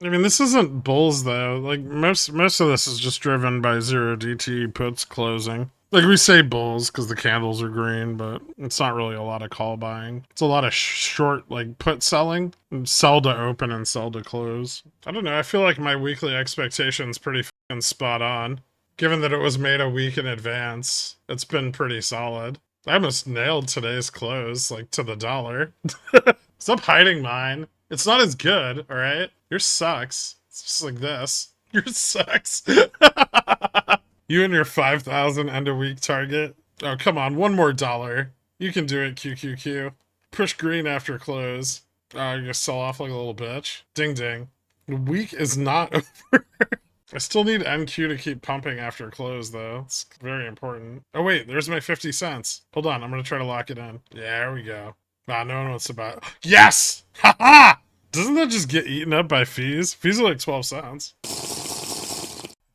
I mean, this isn't bulls though. Like most of this is just driven by zero DT puts closing. Like we say bulls because the candles are green, but it's not really a lot of call buying. It's a lot of short like put selling, and sell to open and sell to close. I don't know. I feel like my weekly expectation's pretty fucking spot on. Given that it was made a week in advance, it's been pretty solid. I almost nailed today's close, like to the dollar. Stop hiding mine. It's not as good, alright? Yours sucks. It's just like this. Yours sucks. You and your 5,000 end of week target. Oh, come on. One more dollar. You can do it, QQQ. Push green after close. Oh, you're gonna sell off like a little bitch. Ding ding. The week is not over. I still need NQ to keep pumping after close, though. It's very important. Oh, wait, there's my 50 cents. Hold on, I'm gonna try to lock it in. Yeah, there we go. Ah, no one wants to buy. Yes! Ha ha! Doesn't that just get eaten up by fees? Fees are like 12 cents.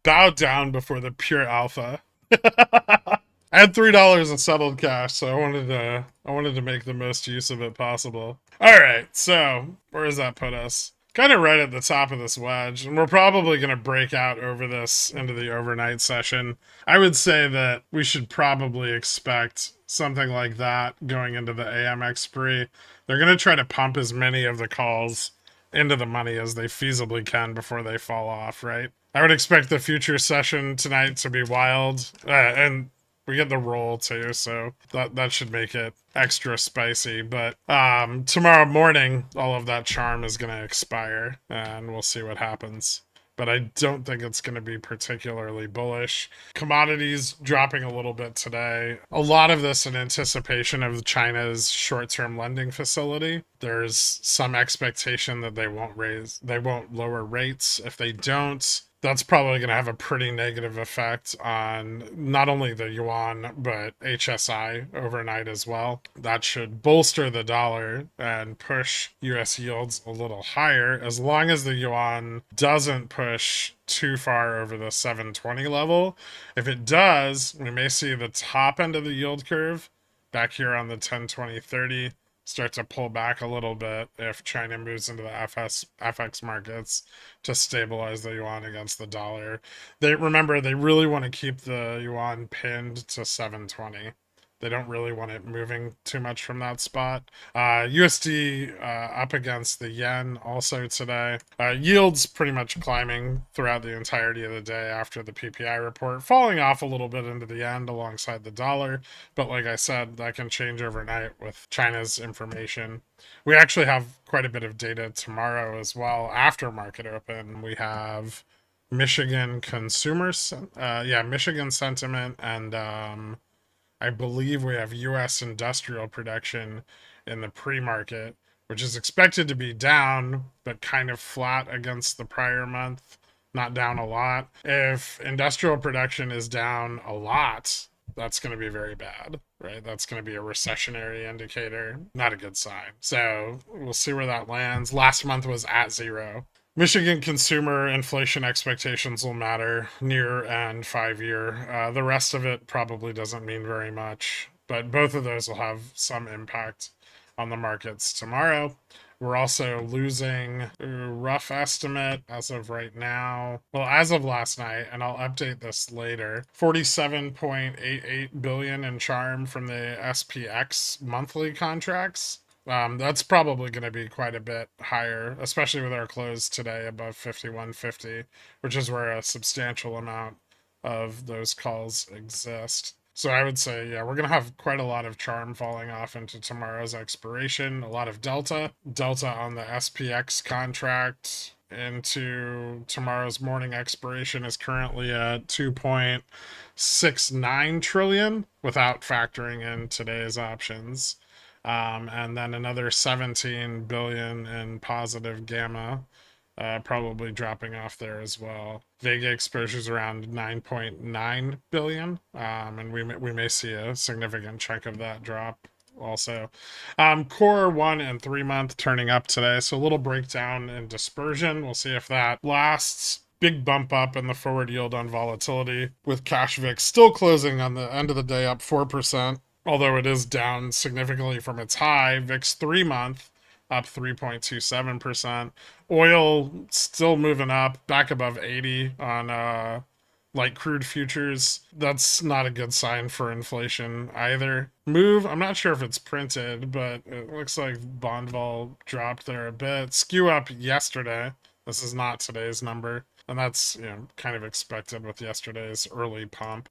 Bow down before the pure alpha. I had $3 in settled cash, so I wanted to make the most use of it possible. Alright, so where does that put us? Kind of right at the top of this wedge, and we're probably going to break out over this into the overnight session. I would say that we should probably expect something like that going into the AM expiry. They're going to try to pump as many of the calls into the money as they feasibly can before they fall off, right? I would expect the future session tonight to be wild, and we get the roll too, so that should make it extra spicy. But tomorrow morning, all of that charm is going to expire, and we'll see what happens. But I don't think it's going to be particularly bullish. Commodities dropping a little bit today. A lot of this in anticipation of China's short-term lending facility. There's some expectation that they won't lower rates. If they don't, that's probably going to have a pretty negative effect on not only the yuan, but HSI overnight as well. That should bolster the dollar and push US yields a little higher, as long as the yuan doesn't push too far over the 720 level. If it does, we may see the top end of the yield curve back here on the 10, 20, 30 start to pull back a little bit if China moves into the FX markets to stabilize the yuan against the dollar. They really want to keep the yuan pinned to 720. They don't really want it moving too much from that spot. USD up against the yen also today. Yields pretty much climbing throughout the entirety of the day after the PPI report, falling off a little bit into the end alongside the dollar. But like I said, that can change overnight with China's information. We actually have quite a bit of data tomorrow as well after market open. We have Michigan Michigan sentiment, and I believe we have U.S. industrial production in the pre-market, which is expected to be down, but kind of flat against the prior month, not down a lot. If industrial production is down a lot, that's going to be very bad, right? That's going to be a recessionary indicator, not a good sign. So we'll see where that lands. Last month was at 0. Michigan consumer inflation expectations will matter near and 5-year. The rest of it probably doesn't mean very much, but both of those will have some impact on the markets tomorrow. We're also losing a rough estimate as of right now. Well, as of last night, and I'll update this later, 47.88 billion in charm from the SPX monthly contracts. That's probably going to be quite a bit higher, especially with our close today above 51.50, which is where a substantial amount of those calls exist. So I would say, yeah, we're going to have quite a lot of charm falling off into tomorrow's expiration, a lot of delta on the SPX contract into tomorrow's morning expiration is currently at 2.69 trillion without factoring in today's options. And then another 17 billion in positive gamma, probably dropping off there as well. Vega exposure's around 9.9 billion, and we may see a significant chunk of that drop also. Core 1 and 3 month turning up today, so a little breakdown in dispersion. We'll see if that lasts. Big bump up in the forward yield on volatility, with cash VIX still closing on the end of the day up 4%. Although it is down significantly from its high. VIX 3 month up 3.27%. Oil still moving up, back above 80 on light crude futures. That's not a good sign for inflation either. Move, I'm not sure if it's printed, but it looks like bond vol dropped there a bit. Skew up yesterday. This is not today's number. And that's, kind of expected with yesterday's early pump.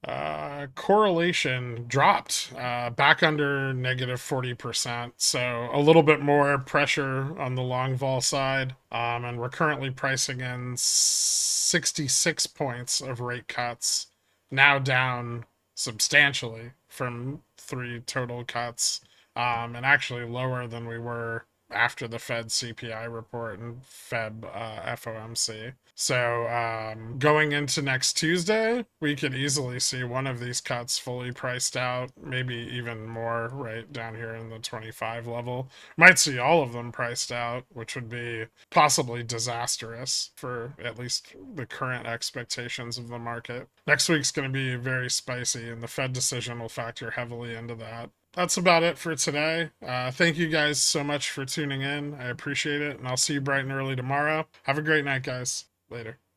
Correlation dropped back under negative 40%. So a little bit more pressure on the long vol side. And we're currently pricing in 66 points of rate cuts, now down substantially from 3 total cuts, and actually lower than we were after the Fed CPI report and Fed FOMC. So going into next Tuesday, we could easily see one of these cuts fully priced out, maybe even more right down here in the 25 level. Might see all of them priced out, which would be possibly disastrous for at least the current expectations of the market. Next week's going to be very spicy, and the Fed decision will factor heavily into that. That's about it for today. Thank you guys so much for tuning in. I appreciate it, and I'll see you bright and early tomorrow. Have a great night, guys. Later.